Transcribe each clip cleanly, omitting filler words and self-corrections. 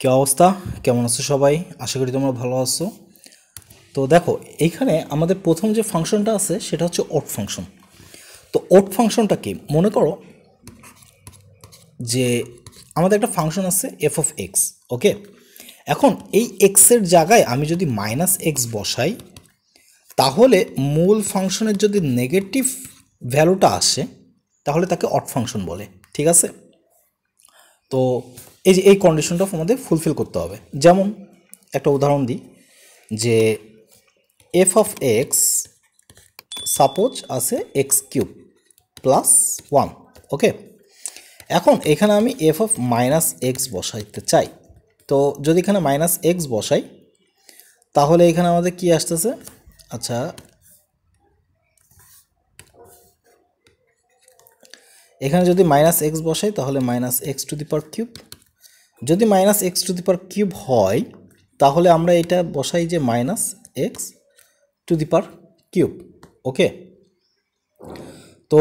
কি অবস্থা, কেমন আছো সবাই? আশা করি তোমরা ভালো আছো। তো দেখো, এইখানে আমাদের প্রথম যে ফাংশনটা আছে সেটা হচ্ছে ওড ফাংশন। তো ওড ফাংশনটা কি? মনে করো যে আমাদের একটা ফাংশন আছে এফ অফ এক্স, ওকে। এখন এই এক্সের জায়গায় আমি যদি মাইনাস এক্স বসাই, তাহলে মূল ফাংশনের যদি নেগেটিভ ভ্যালুটা আসে তাহলে তাকে অড ফাংশন বলে, ঠিক আছে। তো এই যে এই কন্ডিশনটা আমাদের ফুলফিল করতে হবে। যেমন একটা উদাহরণ দিই, যে এফ অফ এক্স সাপোজ আছে এক্স কিউব প্লাস ওয়ান, ওকে। এখন এখানে আমি এফ অফ মাইনাস এক্স বসাইতে চাই। তো যদি এখানে মাইনাস এক্স বসাই তাহলে এখানে আমাদের কি আসতেছে? আচ্ছা, এখানে যদি মাইনাস এক্স বসাই তাহলে minus X to the power cube. যদি minus X to the power cube হয় তাহলে আমরা এটা বসাই যে minus X to the power cube, okay. তো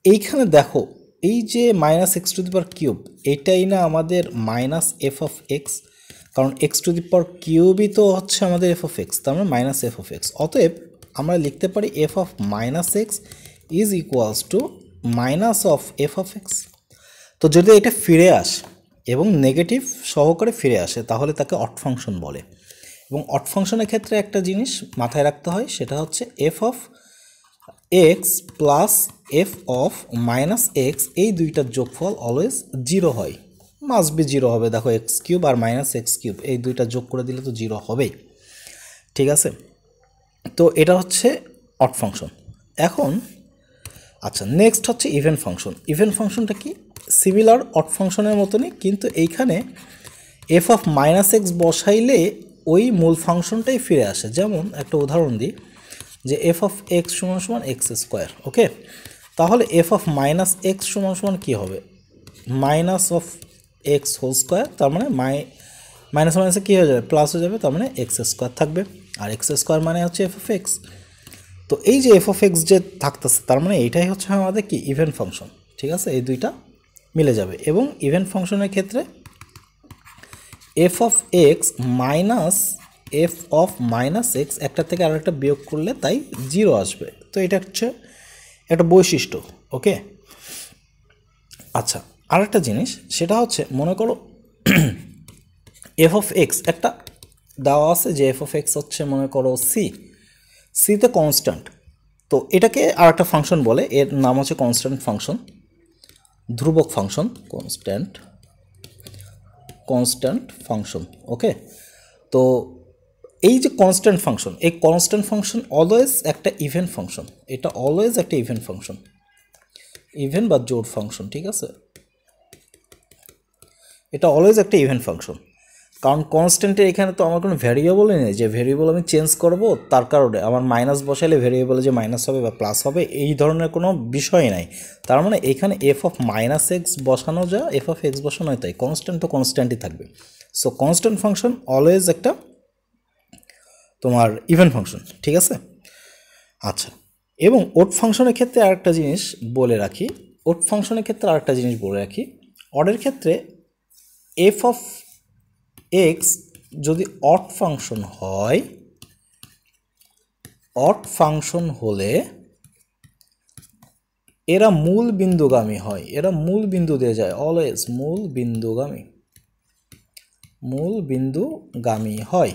এইখানে দেখো, এই যে minus X to the power cube, এইটাই না আমাদের মাইনাস এফ অফ এক্স, কারণ এক্স টু দি পাওয়ার কিউবই তো হচ্ছে আমাদের এফ অফ এক্স, তার মানে মাইনাস এফ অফ এক্স। অতএব আমরা লিখতে পারি F of minus x is equals to minus of F of X. তো যদি এটা ফিরে আসে এবং নেগেটিভ সহকারে ফিরে আসে তাহলে তাকে অড ফাংশন বলে। এবং অড ফাংশনের ক্ষেত্রে একটা জিনিস মাথায় রাখতে হয়, সেটা হচ্ছে F of x plus F of minus x, এই দুইটার যোগফল অলওয়েজ জিরো হয়, মাস্ট বি জিরো হবে। দেখো, এক্স কিউব আর মাইনাস এক্স কিউব এই দুইটা যোগ করে দিলে তো জিরো হবেই, ঠিক আছে। তো এটা হচ্ছে অড ফাংশন। এখন আচ্ছা, নেক্সট হচ্ছে ইভেন ফাংশন। ইভেন ফাংশনটা কি? সিমিলার অড ফাংশনের মতনই, কিন্তু এইখানে এফ অফ মাইনাস এক্স বসাইলে ওই মূল ফাংশনটাই ফিরে আসে। যেমন একটা উদাহরণ দিই, যে এফ অফ এক্স সমান সমান এক্স স্কোয়ার, ওকে। তাহলে এফ অফ মাইনাস এক্স সমান সমান কী হবে? Minus of x whole square, তার মানে মাইনাস মাইনাসে কী হয়ে যাবে? প্লাস হয়ে যাবে, তার মানে এক্স স্কোয়ার থাকবে। আর এক্স স্কোয়ার মানে হচ্ছে এফ অফ এক্স। তো এই যে এফ অফ এক্স যে থাকতেছে, তার মানে এইটাই হচ্ছে আমাদের কি? ইভেন ফাংশন, ঠিক আছে। এই দুইটা মিলে যাবে। এবং ইভেন ফাংশনের ক্ষেত্রে F of X minus F of minus x একটা থেকে আরেকটা বিয়োগ করলে তাই জিরো আসবে। তো এটা হচ্ছে একটা বৈশিষ্ট্য, ওকে। আচ্ছা, আরেকটা জিনিস সেটা হচ্ছে, মনে করো এফ অফ এক্স একটা দেওয়া আছে, যে এফ অফ এক্স হচ্ছে মনে করো সিতে কনস্ট্যান্ট। তো এটাকে আর একটা ফাংশন বলে, এর নাম হচ্ছে কনস্ট্যান্ট ফাংশন, ধ্রুবক ফাংশন, কনস্ট্যান্ট ফাংশন, ওকে। তো এই যে কনস্ট্যান্ট ফাংশন, এই কনস্ট্যান্ট ফাংশন অলওয়েজ একটা ইভেন ফাংশন। এটা অলওয়েজ একটা ইভেন ফাংশন, ইভেন বা জোড় ফাংশন, ঠিক আছে। এটা অলওয়েজ একটা ইভেন ফাংশন, কারণ কনস্ট্যান্টের এখানে তো আমার কোনো ভ্যারিয়েবলই নেই যে ভ্যারিয়েবল আমি চেঞ্জ করব, তার কারণে আমার মাইনাস বসাইলে ভ্যারিয়েবলে যে মাইনাস হবে বা প্লাস হবে এই ধরনের কোনো বিষয় নাই। তার মানে এখানে এফ অফ মাইনাস এক্স বসানো যা এফ অফ এক্স বসানো হয় তাই, কনস্ট্যান্ট তো কনস্ট্যান্টই থাকবে। সো কনস্ট্যান্ট ফাংশন অলওয়েজ একটা তোমার ইভেন ফাংশন, ঠিক আছে। আচ্ছা, এবং ওড ফাংশনের ক্ষেত্রে আরেকটা জিনিস বলে রাখি, অডের ক্ষেত্রে এফ অফ এক্স যদি অড ফাংশন হয়, অড ফাংশন হলে এরা মূল বিন্দুগামী হয়, এরা মূল বিন্দু দিয়ে যায়, অলওয়েজ মূল বিন্দুগামী হয়।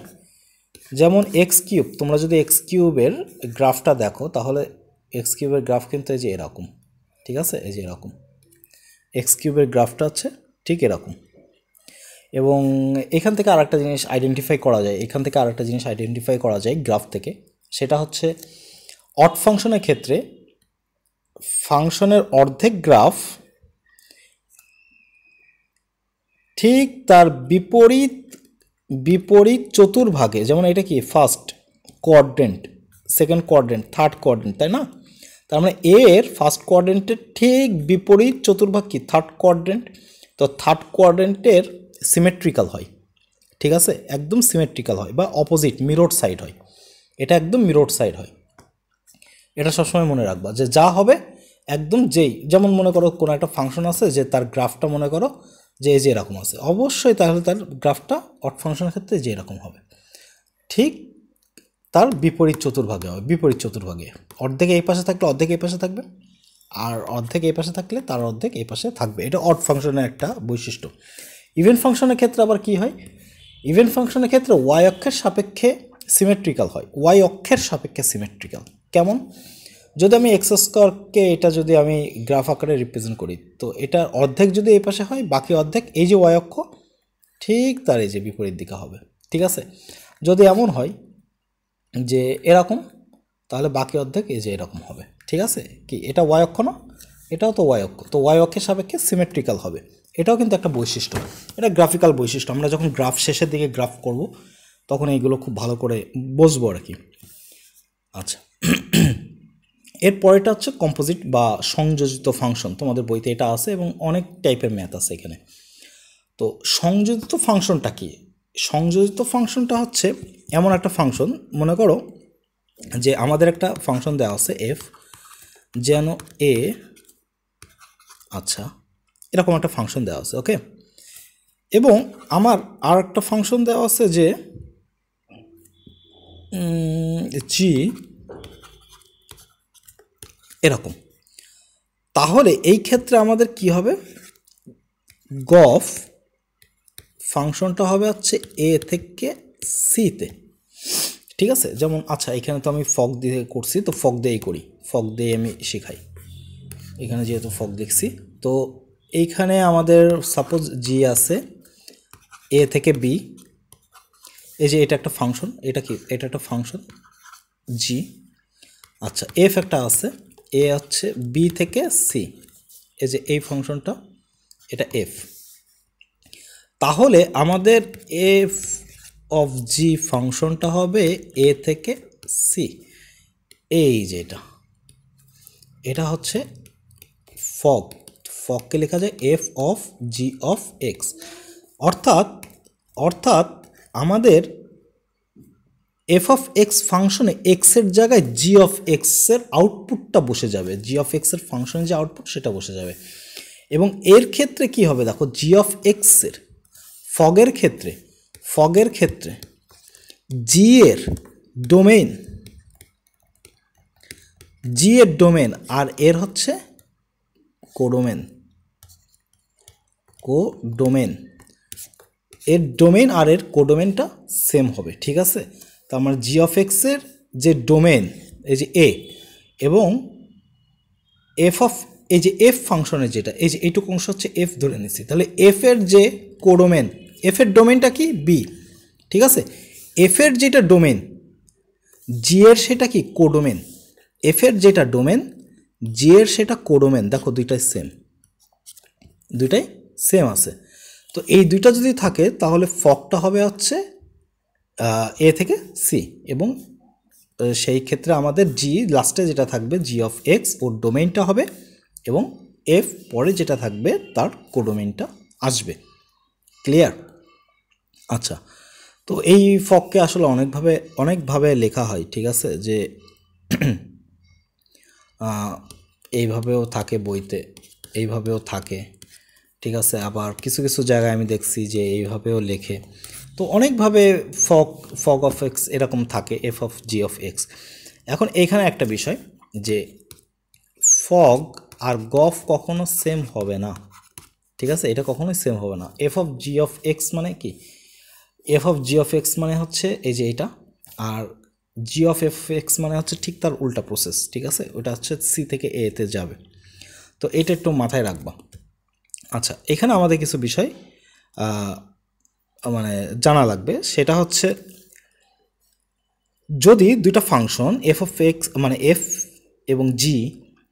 যেমন এক্স কিউব, তোমরা যদি এক্স কিউবের গ্রাফটা দেখো তাহলে এক্স কিউবের গ্রাফ কিন্তু এই যে এরকম, ঠিক আছে। এই যে এরকম এক্স কিউবের গ্রাফটা হচ্ছে ঠিক এরকম। এবং এখান থেকে আরেকটা জিনিস আইডেন্টিফাই করা যায়, গ্রাফ থেকে, সেটা হচ্ছে অড ফাংশনের ক্ষেত্রে ফাংশনের অর্ধেক গ্রাফ ঠিক তার বিপরীত চতুর্ভাগে, যেমন এটা কি first quadrant, second quadrant, third quadrant, তাই না। তার মানে এর ফার্স্ট কোয়াড্রেন্টের ঠিক বিপরীত চতুর্ভাগ কি? Third quadrant. তো থার্ড কোয়াড্রেন্টের সিমেট্রিক্যাল হয়, ঠিক আছে, একদম সিমেট্রিক্যাল হয়, বা অপোজিট মিরর সাইড হয়, এটা একদম মিরর সাইড হয়। এটা সবসময় মনে রাখবা যে যা হবে একদম যেমন মনে করো কোনো একটা ফাংশন আছে যে তার গ্রাফটা মনে করো যে এই যে এরকম আছে, অবশ্যই তাহলে তার গ্রাফটা অড ফাংশনের ক্ষেত্রে যে এরকম হবে। ঠিক তার বিপরীত চতুর্ভাগে হবে, বিপরীত চতুর্ভাগে অর্ধেক এই পাশে থাকলে অর্ধেক এই পাশে থাকবে, আর অর্ধেক এই পাশে থাকলে তার অর্ধেক এই পাশে থাকবে। এটা অড ফাংশনের একটা বৈশিষ্ট্য। ইভেন ফাংশনের ক্ষেত্রে আবার কি হয়, ইভেন ফাংশনের ক্ষেত্রে ওয়াই অক্ষের সাপেক্ষে সিমেট্রিক্যাল হয়, ওয়াই অক্ষের সাপেক্ষে সিমেট্রিক্যাল। কেমন, যদি আমি এক্স স্কোয়ারকে এটা যদি আমি গ্রাফ আকারে রিপ্রেজেন্ট করি, তো এটা অর্ধেক যদি এই পাশে হয়, বাকি অর্ধেক এই যে ওয়াই অক্ষ ঠিক তার এই যে বিপরীত দিকে হবে। ঠিক আছে, যদি এমন হয় যে এরকম, তাহলে বাকি অর্ধেক এই যে এরকম হবে। ঠিক আছে, কি এটা ওয়াই অক্ষ না, এটাও তো ওয়াই অক্ষ, তো ওয়াই অক্ষের সাপেক্ষে সিমেট্রিক্যাল হবে। এটাও কিন্তু একটা বৈশিষ্ট্য, এটা গ্রাফিক্যাল বৈশিষ্ট্য। আমরা যখন গ্রাফ শেষের দিকে গ্রাফ করব তখন এইগুলো খুব ভালো করে বুঝবো আর কি। আচ্ছা, এর পরেটা হচ্ছে কম্পোজিট বা সংযোজিত ফাংশন। তোমাদের বইতে এটা আছে এবং অনেক টাইপের ম্যাথ আছে এখানে। তো সংযোজিত ফাংশনটা কি, সংযোজিত ফাংশনটা হচ্ছে এমন একটা ফাংশন, মনে করো যে আমাদের একটা ফাংশন দেওয়া আছে এফ, যেন এ, আচ্ছা এরকম একটা ফাংশন দেওয়া আছে, ওকে। এবং আমার আর একটা ফাংশন দেওয়া আছে যে জি এরকম। তাহলে এই ক্ষেত্রে আমাদের কি হবে, গফ ফাংশনটা হবে হচ্ছে এ থেকে সিতে। ঠিক আছে, যেমন আচ্ছা এখানে তো আমি ফক দিয়ে করছি, তো ফক দিয়েই করি, ফক দিয়ে আমি শেখাই। এখানে যেহেতু ফক দেখছি, তো এইখানে আমাদের সাপোজ জি আছে এ থেকে বি, এই যে এটা একটা ফাংশন, এটা কি, এটা একটা ফাংশন জি। আচ্ছা এফ একটা আছে, এ হচ্ছে বি থেকে সি, এই যে এই ফাংশনটা, এটা এফ। তাহলে আমাদের এফ অফ জি ফাংশনটা হবে এ থেকে সি, এই যে এটা হচ্ছে ফক, ফককে লেখা যায় F of G of x. অর্থাৎ অর্থাৎ আমাদের এফ অফ এক্স ফাংশনে এক্সের জায়গায় জি অফ এক্সের আউটপুটটা বসে যাবে, জি অফ এক্সের ফাংশনে যে আউটপুট সেটা বসে যাবে। এবং এর ক্ষেত্রে কি হবে, দেখো জি অফ এক্সের ফগের ক্ষেত্রে জি এর ডোমেইন, জি এর ডোমেন আর এর হচ্ছে কোডোমেন, এর ডোমেন আর এর কোডোমেনটা সেম হবে। ঠিক আছে, তো আমার জি অফ এক্সের যে ডোমেন এই যে এ, এবং এফ অফ এই যে এফ ফাংশনের যেটা এই যে এইটুকু অংশ হচ্ছে এফ ধরে নিচ্ছি, তাহলে এফ এর যে কোডোমেন, এফ এর ডোমেনটা কি বি। ঠিক আছে, এফ এর যেটা ডোমেন জি এর সেটা কি কোডোমেন, এফ এর যেটা ডোমেন জি এর সেটা কোডোমেন, দেখো দুইটাই সেম আছে। তো এই দুইটা যদি থাকে তাহলে ফকটা হবে হচ্ছে এ থেকে সি, এবং সেই ক্ষেত্রে আমাদের জি লাস্টে যেটা থাকবে জি অফ এক্স ওর ডোমেইনটা হবে, এবং এফ পরে যেটা থাকবে তার কোডোমেইনটা আসবে। ক্লিয়ার? আচ্ছা, তো এই ফককে আসলে অনেকভাবে লেখা হয়। ঠিক আছে, যে এইভাবেও থাকে বইতে, এইভাবেও থাকে। ঠিক আছে, আবার কিছু কিছু জায়গায় আমি দেখছি যে এইভাবেও লেখে। তো অনেকভাবে ফগ অফ এক্স এরকম থাকে, F of G of x. এখন এইখানে একটা বিষয় যে ফগ আর গফ কখনো সেম হবে না। ঠিক আছে, এটা কখনোই সেম হবে না। F of G of x মানে কি, F of G of x মানে হচ্ছে এই যে এটা, আর জি অফ এফ এক্স মানে হচ্ছে ঠিক তার উল্টা প্রসেস। ঠিক আছে, ওটা হচ্ছে সি থেকে এতে যাবে, তো এটা একটু মাথায় রাখবা। আচ্ছা, এখানে আমাদের কিছু বিষয় মানে জানা লাগবে, সেটা হচ্ছে যদি দুইটা ফাংশন এফ অফ এক্স মানে এফ এবং জি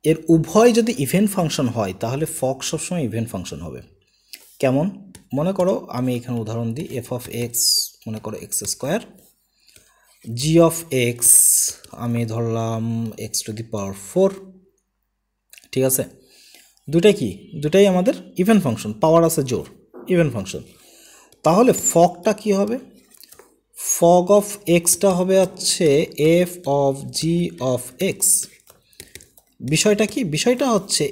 এর উভয় যদি ইভেন্ট ফাংশন হয় তাহলে ফক সবসময় ইভেন্ট ফাংশন হবে। কেমন, মনে করো আমি এখানে উদাহরণ দিই, এফ অফ এক্স মনে করো x square, G of x আমি ধরলাম এক্স টু দি পাওয়ার 4। ঠিক আছে, দুটাই আমাদের ইভেন্ট ফাংশন, পাওয়ার আছে জোর, ইভেন্ট ফাংশন। তাহলে ফকটা কি হবে, ফগ অফ এক্সটা হবে হচ্ছে F of G of x. বিষয়টা কি, বিষয়টা হচ্ছে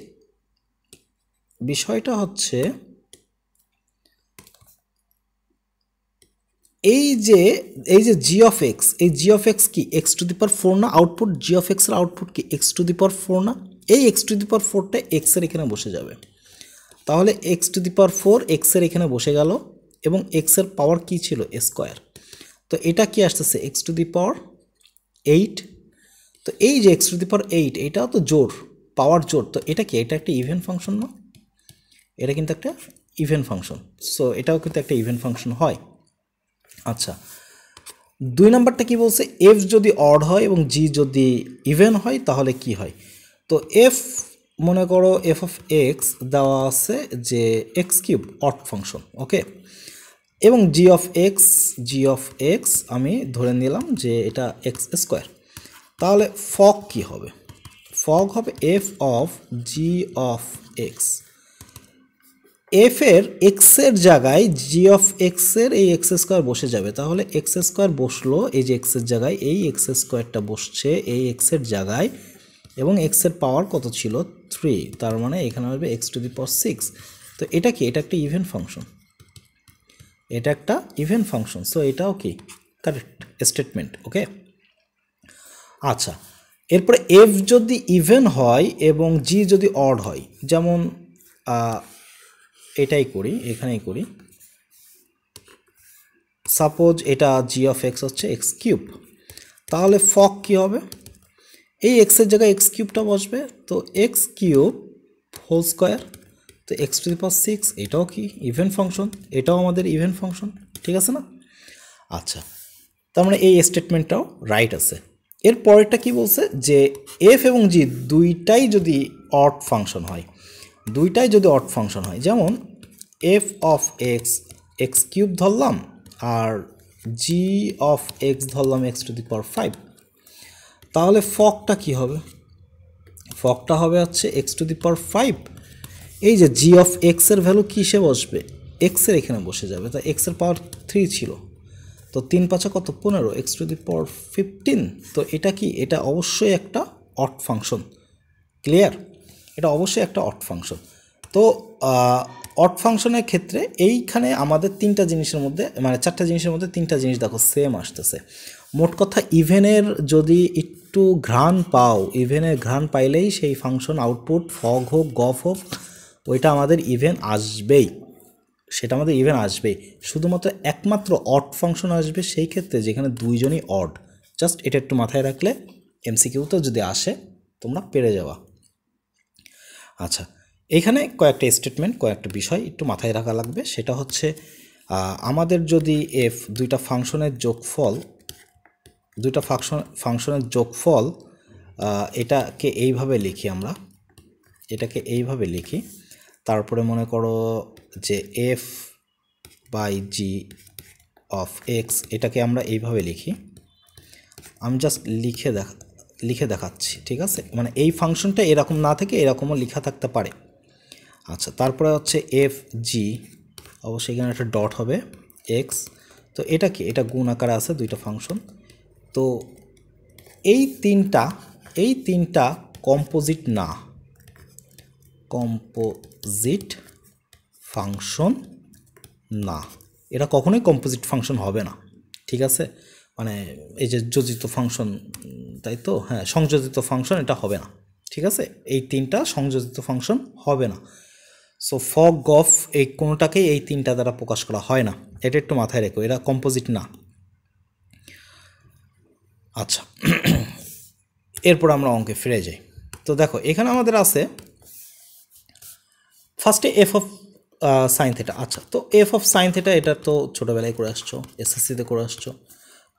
এই যে জি অফ এক্স, এই জি অফ এক্স কি এক্স টু দি পাওয়ার 4 না? আউটপুট জি অফ এক্সের আউটপুট কি এক্স টু দি পাওয়ার 4 না? এই এক্স টু দি পাওয়ার 4টা এক্সের এখানে বসে যাবে। তাহলে এক্স টু দি পাওয়ার 4 এক্সের এখানে বসে গেল এবং এক্সের পাওয়ার কি ছিল? স্কোয়ার। তো এটা কি আসতেছে? এক্স টু দি পাওয়ার 8। তো এই যে এক্স টু দি পাওয়ার 8, এটাও তো জোর, পাওয়ার জোর। তো এটা কি? এটা একটা ইভেন ফাংশন না? এটা কিন্তু একটা ইভেন ফাংশন। সো এটাও কিন্তু একটা ইভেন ফাংশন হয়। আচ্ছা, 2 নাম্বারটা কি বলছে? এফ যদি অড হয় এবং জি যদি ইভেন হয় তাহলে কি হয়? তো এফ, মনে করো এফ অফ এক্স দেওয়া আছে যে এক্স কিউব, অড ফাংশন, ওকে। এবং জি অফ এক্স আমি ধরে নিলাম যে এটা এক্স স্কোয়ার। তাহলে ফগ কি হবে? ফগ হবে F of G of x. F এর এক্সের জায়গায় জি অফ এক্সের এই এক্স স্কোয়ার বসে যাবে। তাহলে এক্স স্কোয়ার বসলো এই যে এক্সের জায়গায়, এই এক্স স্কোয়ারটা বসছে এই এক্সের জায়গায় এবং এক্সের পাওয়ার কত ছিল? 3। তার মানে এখানে হবে এক্স টু দি পাওয়ার 6। তো এটা কি? এটা একটা ইভেন ফাংশন, এটা একটা ইভেন ফাংশন। সো এটাও কি কারেক্ট স্টেটমেন্ট, ওকে। আচ্ছা, এরপরে এফ যদি ইভেন হয় এবং জি যদি অড হয়, যেমন এটাই করি, এখানেই করি। সাপোজ এটা জি অফ এক্স হচ্ছে এক্স কিউব, তাহলে ফগ কী হবে? এই এক্সের জায়গায় এক্স কিউবটা বসবে, তো এক্স কিউব হোল স্কোয়ার, তো এক্স টু দি পাওয়ার 6। এটাও কি ইভেন ফাংশন, এটাও আমাদের ইভেন ফাংশন, ঠিক আছে না? আচ্ছা, তার মানে এই স্টেটমেন্টটাও রাইট আছে। এর পরেরটা কি বলছে? যে এফ এবং জি দুইটাই যদি অড ফাংশন হয়, দুইটাই যদি অড ফাংশন হয়, যেমন F of x x cube ধরলাম আর জি অফ এক্স ধরলাম এক্স টু দি পাওয়ার 5, তাহলে ফগটা কি হবে? ফগটা হবে হচ্ছে এক্স টু দি পাওয়ার 5। এই যে জি অফ এক্সের ভ্যালু কিসে বসবে? এক্সের এখানে বসে যাবে। তা এক্সের পাওয়ার 3 ছিল, তো 3 5 কত? 15, এক্স টু দি পাওয়ার 15। তো এটা কি? এটা অবশ্যই একটা অড ফাংশন, ক্লিয়ার? এটা অবশ্যই একটা অড ফাংশন। তো অড ফাংশনের ক্ষেত্রে এইখানে আমাদের 3টা জিনিসের মধ্যে, মানে 4টা জিনিসের মধ্যে 3টা জিনিস দেখো সেম আসতেছে। মোট কথা ইভেনের যদি একটু ঘ্রাণ পাও, ইভেনের ঘ্রাণ পাইলেই সেই ফাংশন আউটপুট ফগ হোক গফ হোক ওইটা আমাদের ইভেন আসবেই, সেটা আমাদের ইভেন আসবেই। শুধুমাত্র একমাত্র অড ফাংশন আসবে সেই ক্ষেত্রে যেখানে দুইজনই অড। জাস্ট এটা একটু মাথায় রাখলে এমসিকিউতে যদি আসে তোমরা পেরে যাওয়া। আচ্ছা, এখানে কয়েকটা স্টেটমেন্ট, কয়েকটা বিষয় একটু মাথায় রাখা লাগবে। সেটা হচ্ছে আমাদের যদি এফ দুইটা ফাংশনের যোগফল, এটাকে এইভাবে লিখি, আমরা এটাকে এইভাবে লিখি। তারপরে মনে করো যে f by g of x, এটাকে আমরা এইভাবে লিখি। আমি জাস্ট লিখে দেখাচ্ছি, ঠিক আছে? মানে এই ফাংশনটা এরকম না থেকে এরকমও লেখা থাকতে পারে। আচ্ছা, তারপরে হচ্ছে এফ জি, অবশ্যই এখানে একটা ডট হবে এক্স। তো এটা কি? এটা গুণ আকারে আছে দুইটা ফাংশন। তো এই তিনটা কম্পোজিট না, কম্পোজিট ফাংশন না, এটা কখনোই কম্পোজিট ফাংশন হবে না, ঠিক আছে? মানে এই যে যোজিত ফাংশন, তাই তো? হ্যাঁ, সংযোজিত ফাংশন এটা হবে না, ঠিক আছে? এই 3টা সংযোজিত ফাংশন হবে না। সো ফগ গফ এই কোনোটাকেই এই 3টা দ্বারা প্রকাশ করা হয় না, এটা একটু মাথায় রেখো, এরা কম্পোজিট না। আচ্ছা, এরপর আমরা অঙ্কে ফিরে যাই। তো দেখো এখানে আমাদের আছে ফার্স্টে এফ অফ সাইন থেটা। আচ্ছা, তো এফ অফ সাইন থেটা এটা তো ছোটোবেলায় করে আসছো, এসএসসিতে করে আসছো।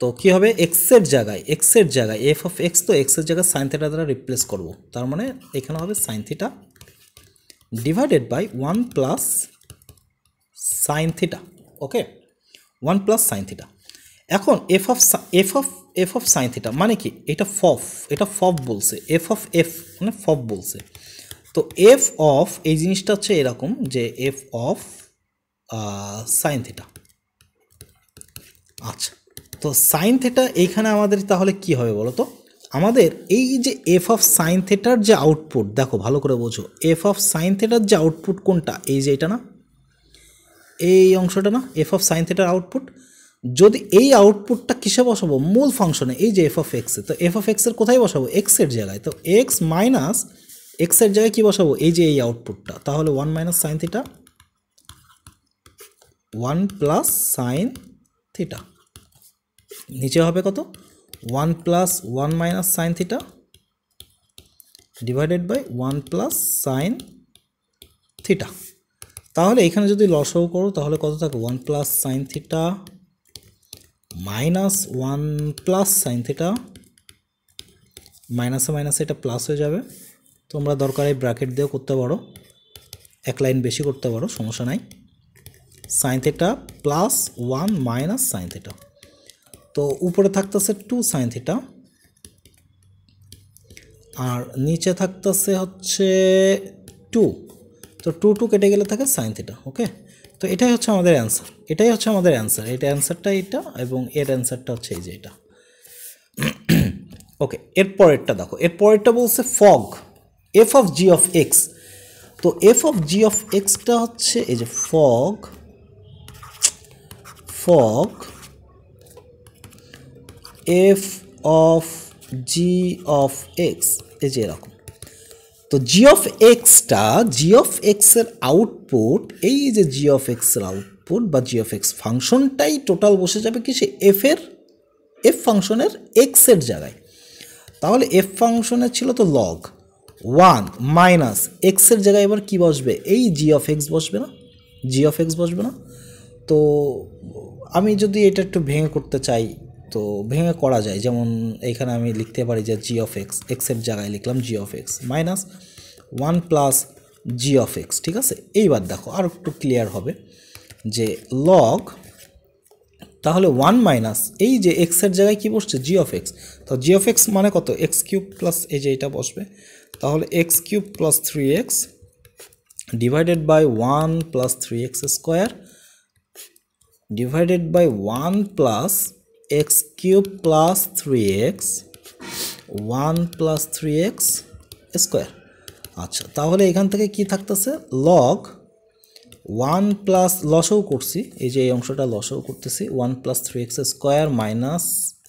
তো কী হবে? এক্সের জায়গায় এফ অফ এক্স, তো এক্সের জায়গায় সাইন থেটা দ্বারা রিপ্লেস করব। তার মানে এখানে হবে sine theta divided by 1 plus sine theta, okay, 1 plus sine theta. এখন এফ অফ সাইন থিটা মানে কি? এটা ফফ বলছে, এফ মানে ফফ বলছে। তো এফ অফ এই জিনিসটা হচ্ছে এরকম যে এফ অফ সাইন থিটা। আচ্ছা, তো সাইন থিটা এইখানে আমাদের তাহলে কি হবে বলো তো? আমাদের এই যে এফ অফ সাইন থিটার যে আউটপুট, দেখো ভালো করে বোঝো, এফ অফ সাইন থিটার যে আউটপুট কোনটা? এই যে এটা না, এই অংশটা না এফ অফ সাইন থিটার আউটপুট। যদি এই আউটপুটটা কিসে বসাবো, মূল ফাংশনে, এই যে এফ অফ এক্সে, তো এফ অফ এক্সের কোথায় বসাবো, এক্সের জায়গায়। তো এক্স মাইনাস এক্সের জায়গায় কী বসাবো, এই যে এই আউটপুটটা, তাহলে 1 minus sine theta 1 plus sine theta, নিচে হবে কত 1 plus 1 minus sine theta divided by 1 plus sine theta. তাহলে এখানে যদি লসাগু করো তাহলে কত থাকে 1 plus sine theta minus 1 plus sine theta, মাইনাসে মাইনাসে এটা প্লাস হয়ে যাবে। তোমরা দরকার এই ব্র্যাকেট দিয়েও করতে পারো, এক লাইন বেশি করতে পারো, সমস্যা নাই। Sine theta plus 1 minus sine theta, তো উপরে থাকতেছে 2 সাইন থিটা আর নিচে থাকতেছে হচ্ছে 2, তো 2 কেটে গেলে থাকে সাইন থিটা। ওকে, তো এটাই হচ্ছে আমাদের অ্যান্সার, এটাই হচ্ছে আমাদের অ্যান্সার, এটা অ্যান্সারটা এটা, এবং এর অ্যান্সারটা হচ্ছে এই যে এটা। ওকে, এরপরেরটা দেখো, এরপরেরটা বলছে fog F of G of X. তো এফ অফ জি অফ এক্সটা হচ্ছে এই যে fog F of G of X, এই যে এরকম। তো জি অফ এক্সটা, জি অফ এক্সের আউটপুট, এই যে জি অফ এক্সের আউটপুট বা জি অফ এক্স ফাংশনটাই টোটাল বসে যাবে কি সে এফ ফাংশনের এক্সের জায়গায়। তাহলে এফ ফাংশনের ছিল তো লগ 1 মাইনাস এক্সের জায়গায় এবার কি বসবে, এই জি অফ এক্স বসবে না, জি অফ এক্স বসবে না। তো আমি যদি এটা একটু ভেঙে করতে চাই তো ভেঙে করা যায়, যেমন এইখানে আমি লিখতে পারি যে জি অফ এক্স, এক্সের জায়গায় লিখলাম G of X minus 1 plus G of X. ঠিক আছে, এইবার দেখো আর একটু ক্লিয়ার হবে যে লগ, তাহলে 1 মাইনাস এই যে এক্সের জায়গায় কি বসছে জি অফ এক্স, তো জি অফ এক্স মানে কত এক্স কিউব প্লাস এই যে এটা বসবে, তাহলে x cube plus 3x divided by 1 plus 3x square divided by 1 plus x cube plus 3x 1 plus 3x square. আচ্ছা, তাহলে এখান থেকে কি থাকতেছে লগ 1 প্লাস লসাগু করছি, এই যে এই অংশটা লসাগু করতেছি, 1 plus 3x square minus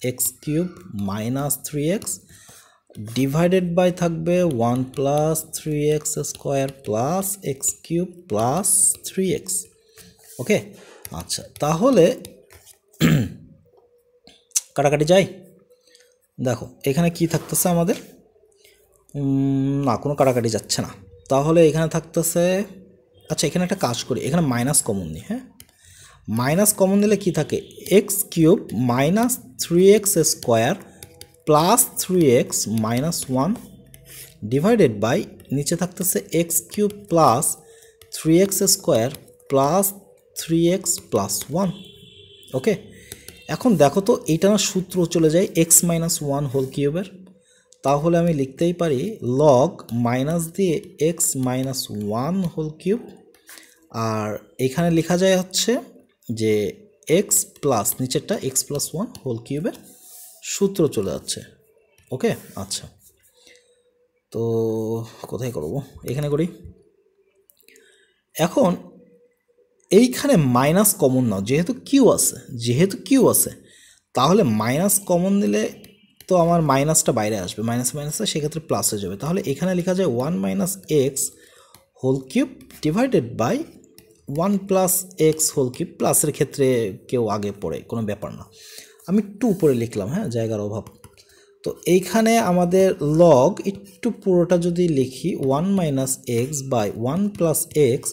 x cube minus 3x divided by থাকবে 1 plus 3x square plus x cube plus 3x। Okay, আচ্ছা, তাহলে কাটাকাটি যাই। দেখো এখানে কি থাকতেছে আমাদের, না কোনো কাটাকাটি যাচ্ছে না, তাহলে এখানে থাকতেছে, আচ্ছা এখানে একটা কাজ করি, এখানে মাইনাস কমন নিই। হ্যাঁ, মাইনাস কমন দিলে কি থাকে x cube minus 3x square plus 3x minus 1 divided by নিচে থাকতেছে x cube plus 3x square plus 3x plus 1। Okay, এখন দেখো তো এইটা না সূত্র চলে যায় এক্স মাইনাস 1 হোল কিউবের, তাহলে আমি লিখতেই পারি লগ মাইনাস দিয়ে এক্স মাইনাস 1 হোল কিউব, আর এখানে লেখা যায় হচ্ছে যে এক্স প্লাস নিচেরটা এক্স প্লাস 1 হোল কিউবের সূত্র চলে যাচ্ছে। ওকে, আচ্ছা, তো কোথায় করব, এখানে করি। এখন এইখানে মাইনাস কমন নাও, যেহেতু কিউ আছে তাহলে মাইনাস কমন দিলে তো আমার মাইনাসটা বাইরে আসবে, মাইনাস মাইনাসটা সেক্ষেত্রে প্লাস হয়ে যাবে। তাহলে এখানে লেখা যায় 1 minus x whole cube divided by 1 plus x whole cube, প্লাসের ক্ষেত্রে কেউ আগে পড়ে কোনো ব্যাপার না, আমি 2 উপরে লিখলাম, হ্যাঁ জায়গার অভাব। তো এইখানে আমাদের লগ একটু পুরোটা যদি লিখি 1 minus x by 1 plus x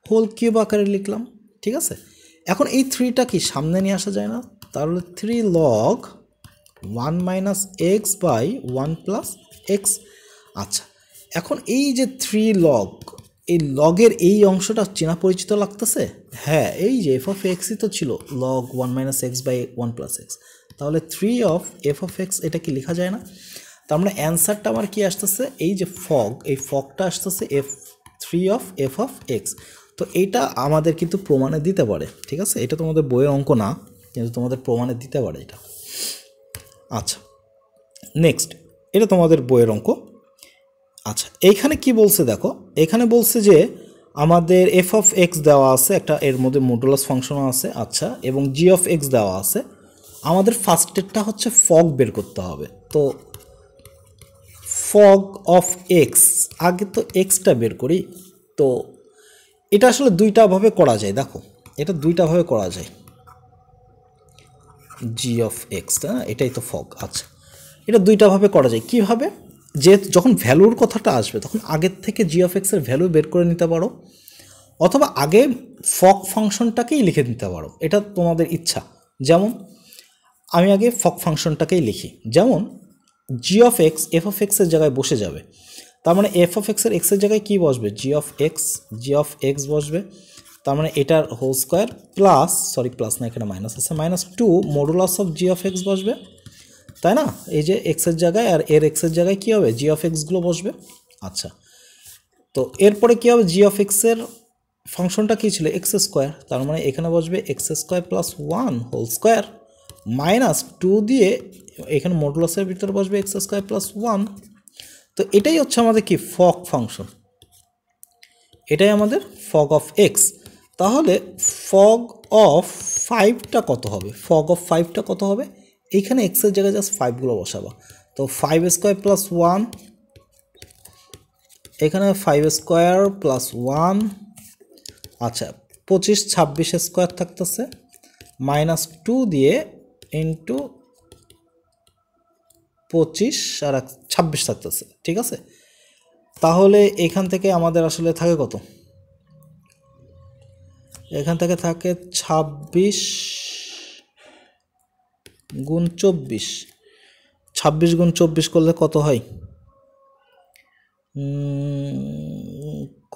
whole cube আকারে লিখলাম। ঠিক আছে, এখন এই 3টা কি সামনে নিয়ে আসা যায় না, তাহলে 3 log 1 minus x by 1 plus x. আচ্ছা, এখন এই যে 3 লগ, এই লগের এই অংশটা চেনা পরিচিত লাগতেছে। হ্যাঁ, এই যে এফ অফ এক্সই তো ছিল log 1 minus x by 1 plus x, তাহলে 3 অফ এফ অফ এক্স, এটা কি লেখা যায় না? তার মানে অ্যান্সারটা আমার কি আসতেছে, এই যে ফগ, এই ফগটা আসতেছে three of F of X. তো এইটা আমাদের কিন্তু প্রমাণে দিতে পারে। ঠিক আছে, এটা তোমাদের বইয়ের অঙ্ক না, কিন্তু তোমাদের প্রমাণে দিতে পারে এটা। আচ্ছা, নেক্সট, এটা তোমাদের বইয়ের অঙ্ক। আচ্ছা, এইখানে কি বলছে দেখো, এখানে বলছে যে আমাদের এফ অফ এক্স দেওয়া আছে, একটা এর মধ্যে মডুলাস ফাংশনও আছে, আচ্ছা, এবং জি অফ এক্স দেওয়া আছে। আমাদের ফার্স্টেরটা হচ্ছে ফগ বের করতে হবে। তো ফগ অফ এক্স, আগে তো এক্সটা বের করি। তো এটা আসলে দুইটাভাবে করা যায়, দেখো এটা দুইটাভাবে করা যায়। জি অফ এক্স, তাই না, এটাই তো ফগ। আচ্ছা, এটা দুইটাভাবে করা যায়। কীভাবে? যে যখন ভ্যালুর কথাটা আসবে তখন আগের থেকে জি অফ এক্সের ভ্যালু বের করে নিতে পারো, অথবা আগে ফগ ফাংশনটাকেই লিখে নিতে পারো, এটা তোমাদের ইচ্ছা। যেমন আমি আগে ফগ ফাংশনটাকেই লিখি, যেমন জি অফ এক্স এফ অফ এক্সের জায়গায় বসে যাবে। তার মানে এফ অফ এক্সের এক্সের জায়গায় কী বসবে? জি অফ এক্স বসবে। তার মানে এটার whole square plus, sorry plus না, এখানে মাইনাস আছে, -2 modulus of G of x বসবে, তাই না? এই যে এক্সের জায়গায় আর এর এক্সের জায়গায় কী হবে? জি অফ এক্সগুলো বসবে। আচ্ছা, তো এরপরে কী হবে? জি অফ এক্সের ফাংশনটা কী ছিল? এক্স স্কোয়ার, তার মানে এখানে বসবে x square plus 1 whole square -2 দিয়ে এখানে মডুলাসের ভিতরে বসবে এক্স স্কোয়ার প্লাস 1। তো এটাই হচ্ছে আমাদের কি ফগ ফাংশন, এটাই আমাদের ফগ অফ এক্স। তাহলে ফগ অফ 5টা কত হবে? ফগ অফ 5টা কত হবে? এইখানে এক্সের জায়গায় জাস্ট 5গুলো বসাবা। তো 5 স্কোয়ার প্লাস 1, এখানে 5 স্কোয়ার প্লাস 1, আচ্ছা 25 26 স্কোয়ার থাকতেছে, -2 দিয়ে ইন্টু 25 আর 26 থাকতেছে, ঠিক আছে? তাহলে এখান থেকে আমাদের আসলে থাকে কত? এখান থেকে থাকে 26 গুণ 24, 26 গুণ 24 করলে কত হয়?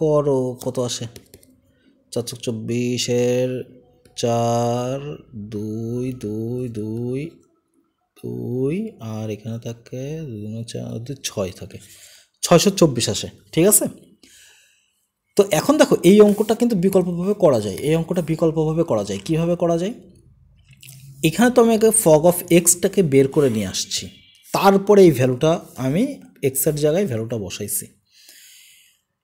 করো, কত আসে? 4 24 4 2 2 2 2, আর এখানে থাকে 6 থাকে, 624 আসে, ঠিক আছে? তো এখন দেখো এই অঙ্কটা কিন্তু বিকল্পভাবে করা যায়, এই অঙ্কটা বিকল্পভাবে করা যায়। কীভাবে করা যায়? এখানে তো আমি আগে ফগ অফ এক্সটাকে বের করে নিয়ে আসছি, তারপরে এই ভ্যালুটা আমি এক্সের জায়গায় ভ্যালুটা বসাইছি।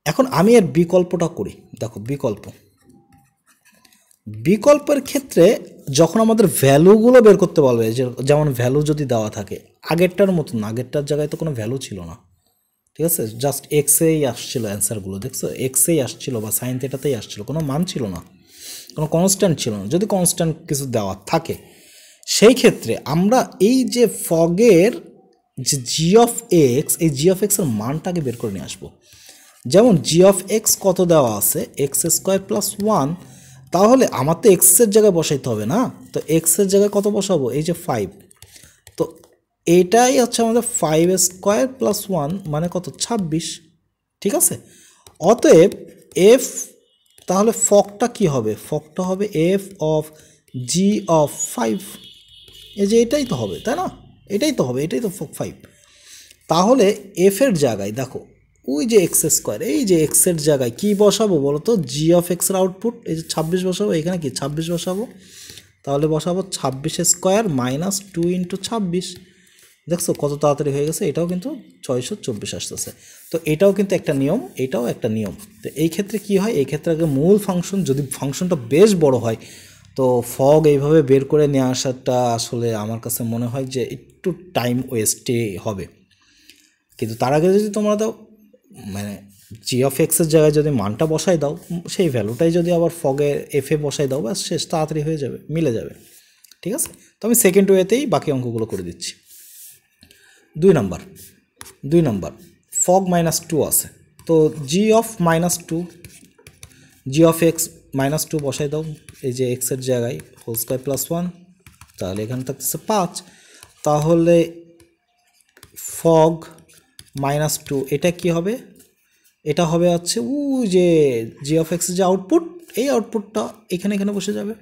এখন আমি এর বিকল্পটা করি, দেখো বিকল্পের ক্ষেত্রে যখন আমাদের ভ্যালুগুলো বের করতে বলবে, যেমন ভ্যালু যদি দেওয়া থাকে, আগেরটার মতন, আগেরটার জায়গায় তো কোনো ভ্যালু ছিল না, ঠিক আছে, জাস্ট এক্সেই আসছিল অ্যান্সারগুলো, দেখছো এক্সেই আসছিল বা সাইন থেটাতেই আসছিল, কোনো মান ছিল না, কোনো কনস্ট্যান্ট ছিল না। যদি কনস্ট্যান্ট কিছু দেওয়া থাকে সেই ক্ষেত্রে আমরা এই যে ফগের যে জি অফ এক্স, এই জি অফ এক্সের মানটাকে বের করে নিয়ে আসবো। যেমন জি অফ এক্স কত দেওয়া আছে? এক্স স্কোয়ার প্লাস 1, তাহলে আমার তো এক্সের জায়গায় বসাইতে হবে না, তো এক্সের জায়গায় কত বসাবো? এই যে 5, তো এটাই হচ্ছে আমাদের 5 স্কোয়ার প্লাস 1 মানে কত? 26, ঠিক আছে? অতএব এফ, তাহলে ফগটা কি হবে? ফগটা হবে এফ অফ জি অফ 5, এই যে এটাই তো হবে, তাই না? এটাই তো হবে, এটাই তো ফগ 5। তাহলে এফের জায়গায় দেখো ওই যে এক্স স্কোয়ার, এই যে এক্সের জায়গায় কি বসাবো বলো তো? জি অফ এক্সের আউটপুট, এই যে 26 বসাবো, এখানে কি 26 বসাবো, তাহলে বসাবো 26 স্কোয়ার -2 ইন্টু 26, দেখছো কত তাড়াতাড়ি হয়ে গেছে? এটাও কিন্তু 624 আসতেছে। তো এটাও কিন্তু একটা নিয়ম, এটাও একটা নিয়ম। তো এই ক্ষেত্রে কি হয়? এই ক্ষেত্রে আগে মূল ফাংশন, যদি ফাংশনটা বেশ বড় হয় তো ফগ এইভাবে বের করে নিয়ে আসাটা আসলে আমার কাছে মনে হয় যে একটু টাইম ওয়েস্টে হবে। কিন্তু তার আগে যদি তোমরা দাও, মানে জি অফ এক্সের জায়গায় যদি মানটা বসাই দাও, সেই ভ্যালুটাই যদি আবার ফগে এফে বসাই দাও, ব্যাস শেষ, তাড়াতাড়ি হয়ে যাবে, মিলে যাবে, ঠিক আছে? তো আমি সেকেন্ড ওয়েতেই বাকি অঙ্কগুলো করে দিচ্ছি। 2 নাম্বার ফগ -2 আছে, তো G of -2, G of x -2 বসাই দাও এই যে এক্সের জায়গায়, হোল স্কোয়ার প্লাস 1, তাহলে এখানে থাকতেছে 5। তাহলে ফগ -2 এটা কি হবে? এটা হবে হচ্ছে ওই যে জি অফ এক্সের যে আউটপুট, এই আউটপুটটা এখানে এখানে বসে যাবে।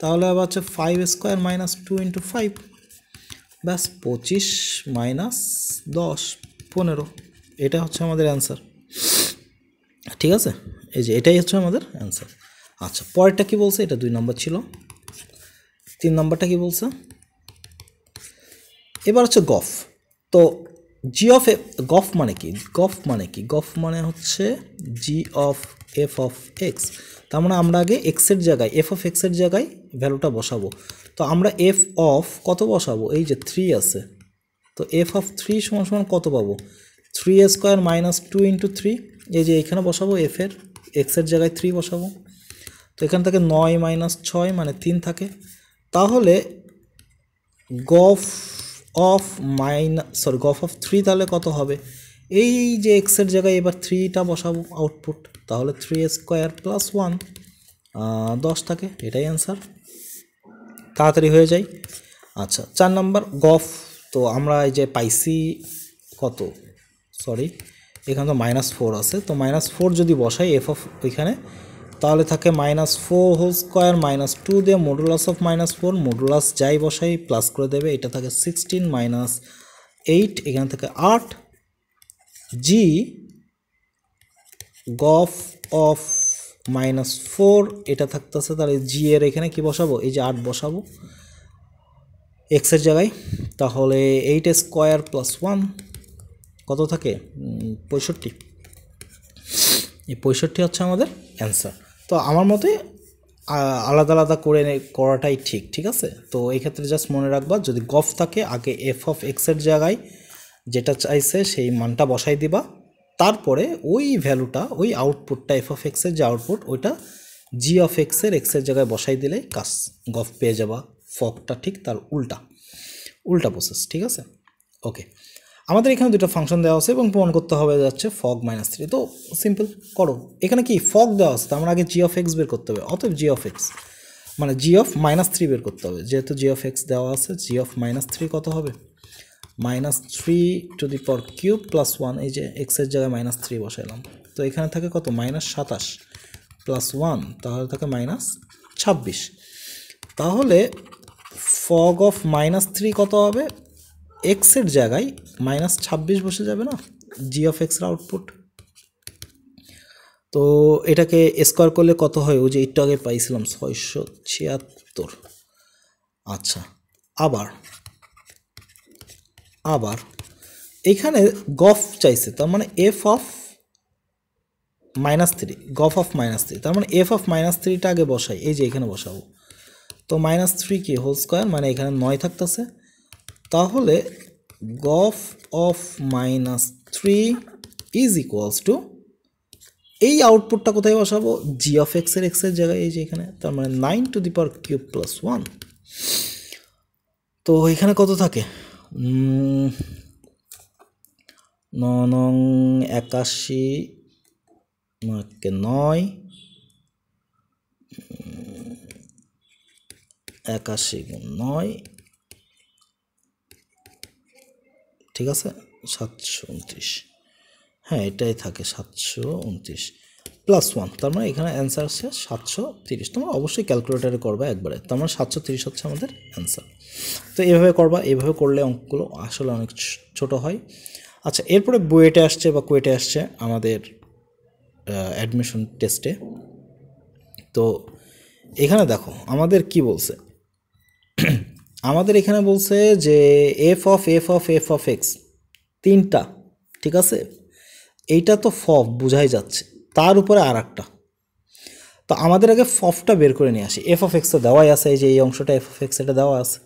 তাহলে আবার হচ্ছে 5 স্কোয়ার -2 ইন্টু 5, ব্যাস 25 -10 15, এটা হচ্ছে আমাদের অ্যান্সার, ঠিক আছে? এই যে এটাই হচ্ছে আমাদের অ্যান্সার। আচ্ছা, পরেরটা কি বলছে? এটা 2 নম্বর ছিল। 3 নম্বরটা কি বলছে? এবার হচ্ছে গফ। তো জি অফ গফ মানে কি, গফ মানে কি, গফ মানে হচ্ছে জি অফ এফ অফ এক্স। তার মানে আমরা আগে এক্সের জায়গায় এফ অফ এক্সের জায়গায় ভ্যালুটা বসাবো। তো আমরা এফ অফ কত বসাবো, এই যে 3 আছে, তো এফ অফ 3 সমান সমান কত পাবো, 3a² মাইনাস 2 ইন্টু 3, এই যে এখানে বসাবো এফের এক্সের জায়গায় 3 বসাবো। তো এখান থেকে 9 মাইনাস 6 মানে 3 থাকে। তাহলে গফ অফ গফ অফ 3 তাহলে কত হবে, এই যে এক্সের জায়গায় এবার 3টা বসাবো আউটপুট, তাহলে 3a² প্লাস 1 10 থাকে, এটাই অ্যান্সার, তাড়াতাড়ি হয়ে যায়। আচ্ছা 4 নাম্বার গফ, তো আমরা এই যে পাইছি কত, সরি এখানে তো -4 আছে, তো -4 যদি বসাই এফ অফ ওইখানে, তাহলে থাকে -4² মাইনাস 2 দিয়ে মডুলাস অফ -4, মডুলাস যাই বসাই প্লাস করে দেবে, এটা থাকে 16 মাইনাস 8, এখান থেকে 8, জি গফ অফ -4 এটা থাকতেছে, তাহলে জি এর এখানে কি বসাবো, এই যে 8 বসাবো এক্সের জায়গায়, তাহলে 8² প্লাস 1 কত থাকে 65, এই 65 হচ্ছে আমাদের অ্যান্সার। তো আমার মতে আলাদা আলাদা করে করাটাই ঠিক, ঠিক আছে। তো এই ক্ষেত্রে জাস্ট মনে রাখবা, যদি গফ থাকে আগে এফ অফ এক্সের জায়গায় যেটা চাইছে সেই মানটা বসাই দিবা, তারপরে ওই ভ্যালুটা ওই আউটপুটটা এফ অফ এক্সের যে আউটপুট ওইটা জি অফ এক্সের জায়গায় বসাই দিলে কাজ গফ পেয়ে যাবা। ফগটা ঠিক তার উল্টা প্রসেস, ঠিক আছে। ওকে, আমাদের এখানে দুটো ফাংশন দেওয়া আছে এবং প্রমাণ করতে হবে যাচ্ছে ফগ -3, তো সিম্পল করো। এখানে কি ফগ দেওয়া আছে, আমরা আগে জি অফ এক্স বের করতে হবে, অতএব জি অফ এক্স মানে জি অফ -3 বের করতে হবে, যেহেতু জি অফ এক্স দেওয়া আছে, জি অফ -3 কত হবে, -3³ প্লাস 1, এই যে এক্সের জায়গায় -3 বসাইলাম, তো এখানে থাকে কত -27 প্লাস 1, তাহলে থাকে -26, তাহলে ফগ অফ -3 কত হবে, এক্সের জায়গায় -26 বসে যাবে না, জি অফ এক্সের আউটপুট। তো এটাকে স্কোয়ার করলে কত হয়, ওই যে একটু আগে পাইছিলাম 676। আচ্ছা আবার এখানে গফ চাইছে, তার মানে এফ অফ -3, গফ অফ -3, তার মানে এফ অফ -3টা আগে বসাই, এই যে এখানে বসাবো, তো -3 কি হোল স্কোয়ার মানে এখানে 9 থাকতেছে, তাহলে গফ অফ -3 ইজ ইকুয়ালস টু, এই আউটপুটটা কোথায় বসাবো, জি অফ এক্সের জায়গায়, এই যে এখানে, তার মানে 9³ প্লাস 1, তো এখানে কত থাকে 81, 9 81 গুণ 9, ঠিক আছে 729, হ্যাঁ এটাই থাকে 729 প্লাস 1, তার মানে এখানে অ্যান্সার আসছে 730। তোমরা অবশ্যই ক্যালকুলেটারে করবা একবারে, তার মানে 730 হচ্ছে আমাদের অ্যান্সার। তো এভাবে করবা, এভাবে করলে অঙ্কগুলো আসলে অনেক ছোট হয়। আচ্ছা এরপরে বুয়েটে আসছে বা কুয়েটে আসছে আমাদের অ্যাডমিশন টেস্টে। তো এখানে দেখো আমাদের কি বলছে, আমাদের এখানে বলছে যে এফ অফ এক্স 3টা, ঠিক আছে, এইটা তো ফফ বোঝাই যাচ্ছে, তার উপরে আর একটা, তো আমাদের আগে ফফটা বের করে নিয়ে আসি। এফ অফ এক্স তো দেওয়াই আছে, এই যে এই অংশটা এফ অফ এক্স এটা দেওয়া আছে,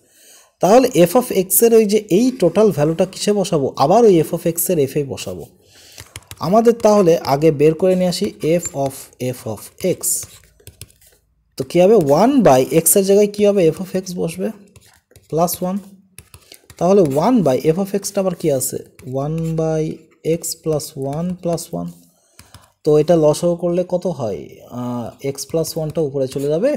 তাহলে এফ অফ এক্সের ওই যে এই টোটাল ভ্যালুটা কিসে বসাবো, আবার ওই এফ অফ এক্সের এফেই বসাবো। আমাদের তাহলে আগে বের করে নিয়ে আসি এফ অফ এক্স, তো কী হবে 1/এক্সের জায়গায় কী হবে, এফ অফ এক্স বসবে প্লাস 1, তাহলে 1/এফ অফ এক্সটা আবার কী আছে 1/x প্লাস 1 প্লাস 1, তো এটা লসাগু করলে কত হয়, এক্স প্লাস 1টা উপরে চলে যাবে,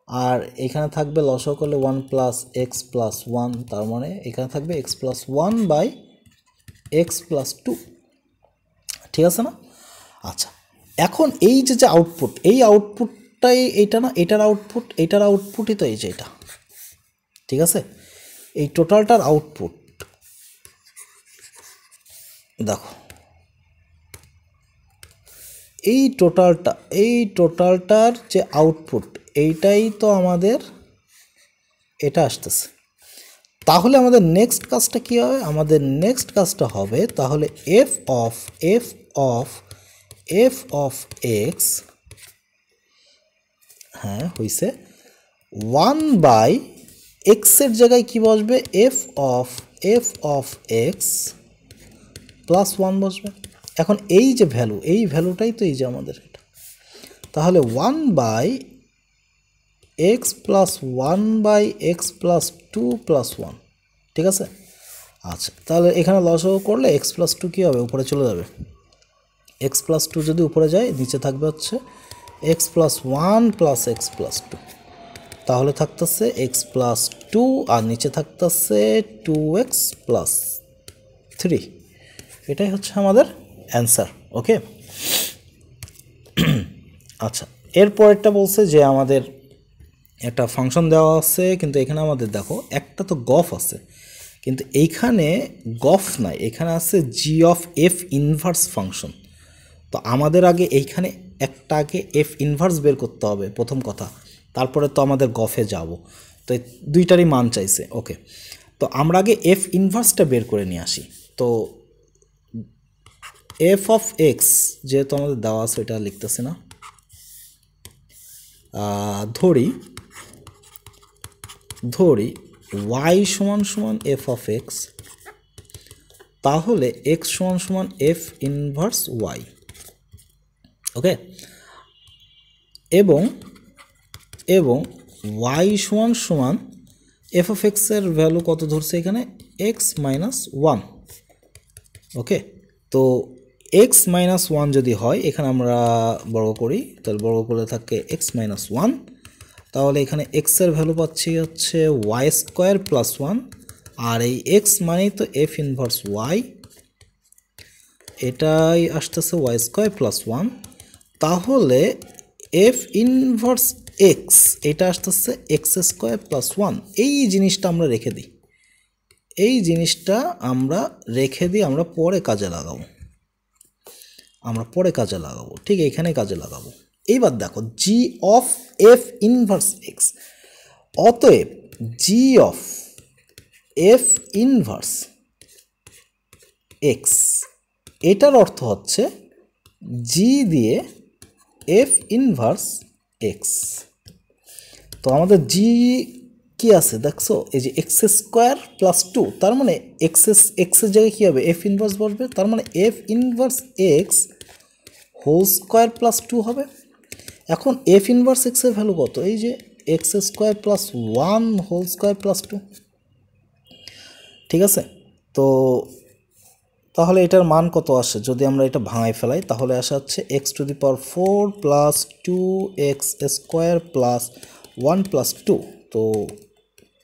আর এখানে থাকবে লসাগু করলে 1 প্লাস এক্স প্লাস 1, তার মানে এখানে থাকবে এক্স প্লাস 1/x প্লাস 2, ঠিক আছে না। আচ্ছা এখন এই যে আউটপুট, এই আউটপুটটাই এইটা না, এটার আউটপুটই তো এই যে এটা, ঠিক আছে, এই টোটালটার আউটপুট দেখো, এই টোটালটার যে আউটপুট এইটাই তো আমাদের এটা আসতেছে, তাহলে আমাদের নেক্সট কাজটা কি হবে? আমাদের নেক্সট কাজটা হবে তাহলে এফ অফ এক্স, হ্যাঁ হইছে, 1/x এর জায়গায় কি বসবে? এফ অফ এক্স প্লাস 1 বসবে। এখন এই যে ভ্যালু, এই ভ্যালুটাই তো এই যে আমাদের এটা, তাহলে 1/x plus 1/x plus 2 plus 1, ঠিক আছে? আচ্ছা, তাহলে এখানে লসাগু করলে x প্লাস 2 কী হবে? উপরে চলে যাবে। x প্লাস 2 যদি উপরে যায়, নিচে থাকবে হচ্ছে x plus 1 plus x plus 2, তাহলে থাকতেছে x প্লাস 2 আর নিচে থাকতেছে 2x প্লাস 3। এটাই হচ্ছে আমাদের অ্যান্সার। ওকে, আচ্ছা, এরপরেরটা বলছে যে আমাদের একটা ফাংশন দেওয়া আছে, কিন্তু এখানে আমাদের দেখো একটা তো গফ আছে, কিন্তু এইখানে গফ নাই, এখানে আছে জি অফ এফ ইনভার্স ফাংশন। তো আমাদের আগে এইখানে একটা আগে এফ ইনভার্স বের করতে হবে প্রথম কথা, তারপরে তো আমাদের গফে যাব। তো এই দুইটারই মান চাইছে। ওকে, তো আমরা আগে এফ ইনভার্সটা বের করে নিয়ে আসি। তো এফ অফ এক্স যেহেতু আমাদের দেওয়া আছে, এটা লিখতেছি না, ধরি y সমান সমান এফ অফ এক্স, তাহলে এক্স সমান সমান এফ ইনভার্স ওয়াই। ওকে, এবং y সমান সমান এফ অফ এক্সের ভ্যালু কত ধরছে এখানে? X minus 1। ওকে, তো এক্স মাইনাস 1 যদি হয়, এখানে আমরা বর্গ করি, তাহলে বর্গ করলে থাকে এক্স মাইনাস 1, তাহলে এখানে এক্সের ভ্যালু পাচ্ছি হচ্ছে ওয়াই স্কোয়ার প্লাস 1, আর এই এক্স মানেই তো এফ ইনভার্স ওয়াই, এটাই আসতেছে ওয়াই স্কোয়ার প্লাস 1, তাহলে এফ ইনভার্স এক্স এটা আসতেছে এক্স স্কোয়ার প্লাস 1। এই জিনিসটা আমরা রেখে দিই, আমরা পরে কাজে লাগাবো, ঠিক এখানে কাজে লাগাবো। এইবার দেখো জি অফ এফ ইনভার্স এক্স, অতএব জি অফ এফ ইনভার্স এক্স, এটার অর্থ হচ্ছে জি দিয়ে এফ ইনভার্স এক্স। তো আমাদের জি কি আছে দেখছো? এই যে এক্স স্কোয়ার প্লাস 2, তার মানে এক্সের জায়গায় কী হবে? এফ ইনভার্স বসবে, তার মানে f inverse x whole square plus 2 হবে। এখন এফ ইনভার্স এক্সের ভ্যালু কত? এই যে x square plus 1 whole square plus 2, ঠিক আছে? তো তাহলে এটার মান কত আসে? যদি আমরা এটা ভাঙাই ফেলাই, তাহলে আসা হচ্ছে x to the power 4 plus 2x square plus 1 plus 2, তো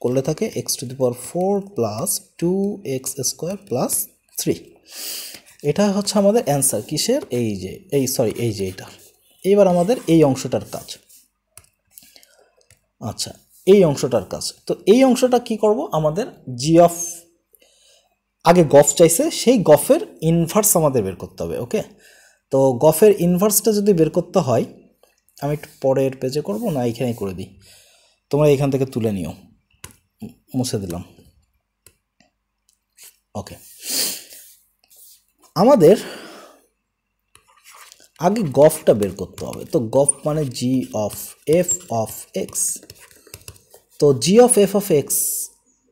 করলে থাকে x to the power 4 plus 2x square plus 3। এটা হচ্ছে আমাদের অ্যান্সার কিসের? এই যে এটা। এবার আমাদের এই অংশটার কাজ। আচ্ছা, এই অংশটার কাজ, তো এই অংশটা কি করব? আমাদের জি অফ আগে গফ চাইছে, সেই গফের ইনভার্স আমাদের বের করতে হবে। ওকে, তো গফের ইনভার্সটা যদি বের করতে হয়, আমি একটু পরের পেজে করব না, এইখানেই করে দিই, তোমরা এখান থেকে তুলে নিও, মুছে দিলাম। ওকে, আমাদের আগে গফটা বের করতে হবে। তো গফ মানে জি অফ এফ অফ এক্স, তো G of F of x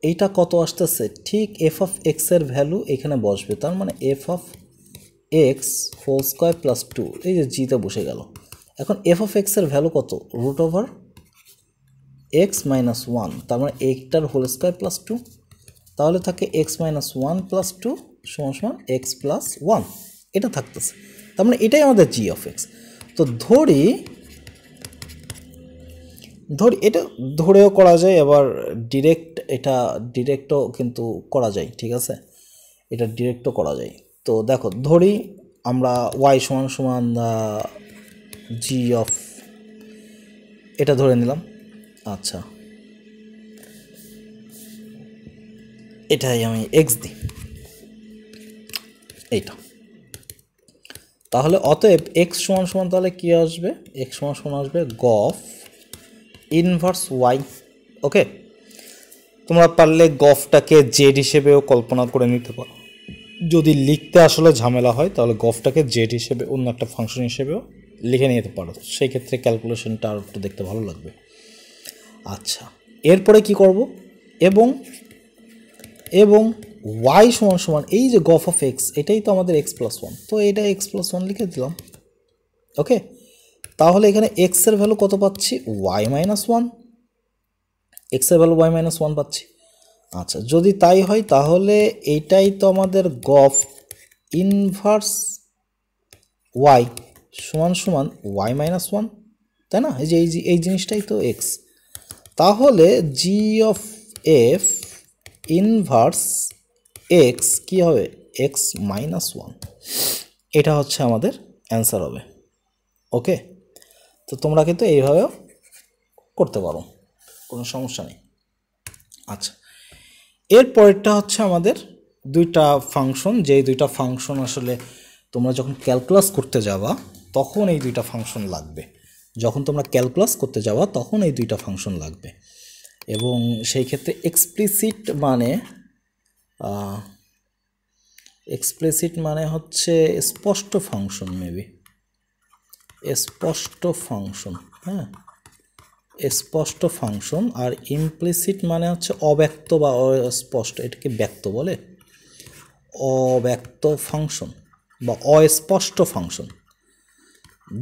এইটা কত আসতেছে? ঠিক এফ অফ এক্সের ভ্যালু এখানে বসবে, তার মানে f of x whole square plus 2, এই যে জিতে বসে গেল। এখন এফ অফ এক্সের ভ্যালু কত? রুট ওভার এক্স মাইনাস 1, তার মানে এইটার হোল স্কোয়ার প্লাস 2, তাহলে থাকে এক্স মাইনাস 1 প্লাস 2 সমান সমান এক্স প্লাস 1, এটা থাকতেছে। তার মানে এটাই আমাদের জি অফ এক্স। তো ধরি এটা ধরেও করা যায়, আবার ডিরেক্টও কিন্তু করা যায়, ঠিক আছে? এটা ডিরেক্টও করা যায়। তো দেখো, ধরি আমরা ওয়াই সমান সমান জি অফ এটা ধরে নিলাম। আচ্ছা, এটাই আমি এক্স দিই, এইটা। তাহলে অতএব এক্স সমান সমান তাহলে কী আসবে? এক্স সমান সমান আসবে গফ ইনভার্স ওয়াই। ওকে, তোমরা পারলে গফটাকে জেড হিসেবেও কল্পনা করে নিতে পারো। যদি লিখতে আসলে ঝামেলা হয় তাহলে গফটাকে জেড হিসেবে অন্য একটা ফাংশন হিসেবেও লিখে নিতে পারো, সেই ক্ষেত্রে ক্যালকুলেশনটা আর একটু দেখতে ভালো লাগবে। আচ্ছা, এরপরে কি করব, এবং এবং ওয়াই সমান সমান এই যে গফ অফ এক্স, এটাই তো আমাদের এক্স প্লাস ওয়ান, তো এটা এক্স প্লাস ওয়ান লিখে দিলাম। ওকে, তাহলে এখানে এক্সের ভ্যালু কত পাচ্ছি, ওয়াই মাইনাস ওয়ান, এক্সের ভ্যালু ওয়াই মাইনাস ওয়ান পাচ্ছি। আচ্ছা, যদি তাই হয় তাহলে এইটাই তো আমাদের গফ ইনভার্স ওয়াই সমান সমান ওয়াই মাইনাস ওয়ান, তাই না? এই যে এই জিনিসটাই তো এক্স। তাহলে জি অফ এফ ইনভার্স এক্স কী হবে, এক্স মাইনাস ওয়ান, এটা হচ্ছে আমাদের অ্যান্সার হবে। ওকে, তো তোমরা কিন্তু এইভাবেও করতে পারো, কোনো সমস্যা নেই। আচ্ছা, এরপরেরটা হচ্ছে আমাদের দুইটা ফাংশন, যেই দুইটা ফাংশন আসলে তোমরা যখন ক্যালকুলাস করতে যাবা তখন এই দুইটা ফাংশন লাগবে, যখন তোমরা ক্যালকুলাস করতে যাবা তখন এই দুইটা ফাংশন লাগবে। এবং সেই ক্ষেত্রে এক্সপ্লিসিট মানে হচ্ছে স্পষ্ট ফাংশন, মেবি স্পষ্ট ফাংশন, হ্যাঁ স্পষ্ট ফাংশন। আর ইমপ্লিসিট মানে হচ্ছে অব্যক্ত বা অস্পষ্ট, এটাকে ব্যক্ত বলে, অব্যক্ত ফাংশন বা অস্পষ্ট ফাংশন।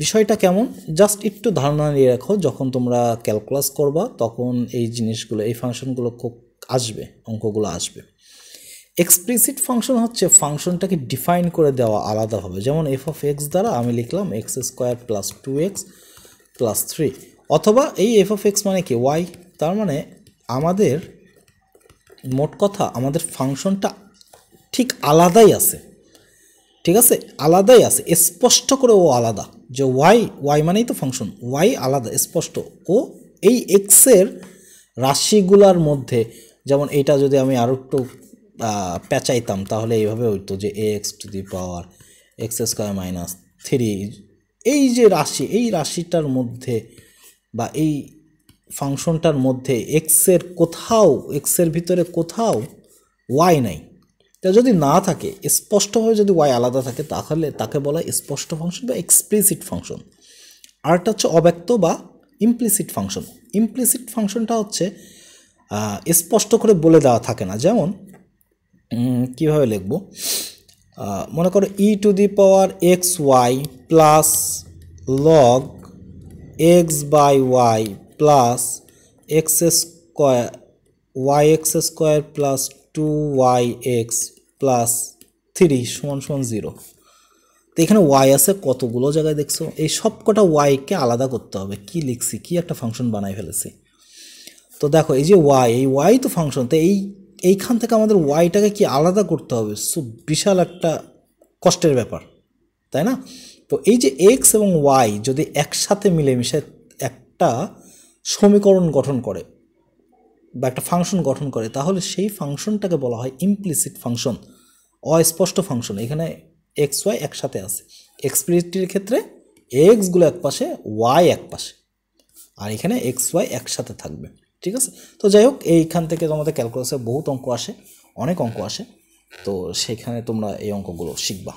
বিষয়টা কেমন জাস্ট একটু ধারণা নিয়ে রাখো, যখন তোমরা ক্যালকুলাস করবা তখন এই জিনিসগুলো, এই ফাংশনগুলো খুব আসবে, অঙ্কগুলো আসবে। এক্সপ্লিসিট ফাংশন হচ্ছে ফাংশনটাকে ডিফাইন করে দেওয়া আলাদাভাবে, যেমন এফ অফ এক্স দ্বারা আমি লিখলাম x square plus two x plus three, অথবা এই এফ অফ এক্স মানে কি ওয়াই। তার মানে আমাদের মোট কথা আমাদের ফাংশনটা ঠিক আলাদাই আছে, ঠিক আছে, আলাদাই আছে, স্পষ্ট করে ও আলাদা, যে ওয়াই মানেই তো ফাংশন, ওয়াই আলাদা স্পষ্ট। ও এই এক্সের রাশিগুলার মধ্যে, যেমন এইটা যদি আমি আরও একটু পেঁচাইতাম তাহলে এইভাবে হইতো যে A X to the power X square minus three, এই যে রাশি, এই রাশিটার মধ্যে বা এই ফাংশনটার মধ্যে এক্সের ভিতরে কোথাও ওয়াই নাই। তা যদি না থাকে, স্পষ্টভাবে যদি ওয়াই আলাদা থাকে, তাহলে তাকে বলা হয় স্পষ্ট ফাংশন বা এক্সপ্লিসিট ফাংশন। আরটা হচ্ছে অব্যক্ত বা ইমপ্লিসিট ফাংশন। ইমপ্লিসিট ফাংশনটা হচ্ছে স্পষ্ট করে বলে দেওয়া থাকে না, যেমন কীভাবে লিখব, মনে করো E to the power X Y plus log X by Y plus X square Y X square plus two Y X plus three সমান সমান জিরো। তো এখানে ওয়াই আছে কতগুলো জায়গায় দেখছো, এই সব কটা ওয়াইকে আলাদা করতে হবে। কি লিখছি, কি একটা ফাংশন বানাই ফেলেছি। তো দেখো এই যে এই ওয়াই তো ফাংশন, তো এইখান থেকে আমাদের ওয়াইটাকে কি আলাদা করতে হবে, সো বিশাল একটা কষ্টের ব্যাপার, তাই না? তো এই যে এক্স এবং ওয়াই যদি একসাথে মিলেমিশে একটা সমীকরণ গঠন করে বা একটা ফাংশন গঠন করে, তাহলে সেই ফাংশনটাকে বলা হয় ইমপ্লিসিট ফাংশন, অস্পষ্ট ফাংশন। এখানে এক্স ওয়াই একসাথে আছে, এক্সপ্লিসিটের ক্ষেত্রে এক্সগুলো এক পাশে, ওয়াই এক পাশে, আর এখানে এক্স ওয়াই একসাথে থাকবে, ঠিক আছে? তো যাই হোক, এইখান থেকে তোমাদের ক্যালকুলাসে বহুত অঙ্ক আসে, অনেক অঙ্ক আসে, তো সেখানে তোমরা এই অঙ্কগুলো শিখবা।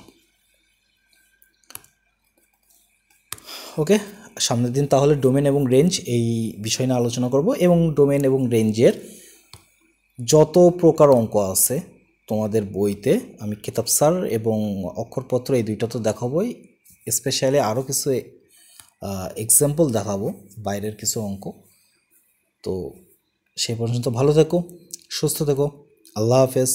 ওকে, সামনের দিন তাহলে ডোমেন এবং রেঞ্জ এই বিষয় নিয়ে আলোচনা করব, এবং ডোমেন এবং রেঞ্জের যত প্রকার অঙ্ক আছে তোমাদের বইতে, আমি কিতাব স্যার এবং অক্ষরপত্র এই দুইটা তো দেখাবোই, স্পেশালি আরও কিছু এক্সাম্পল দেখাবো, বাইরের কিছু অঙ্ক। তো সেই পর্যন্ত ভালো থেকো, সুস্থ থেকো, আল্লাহ হাফেজ।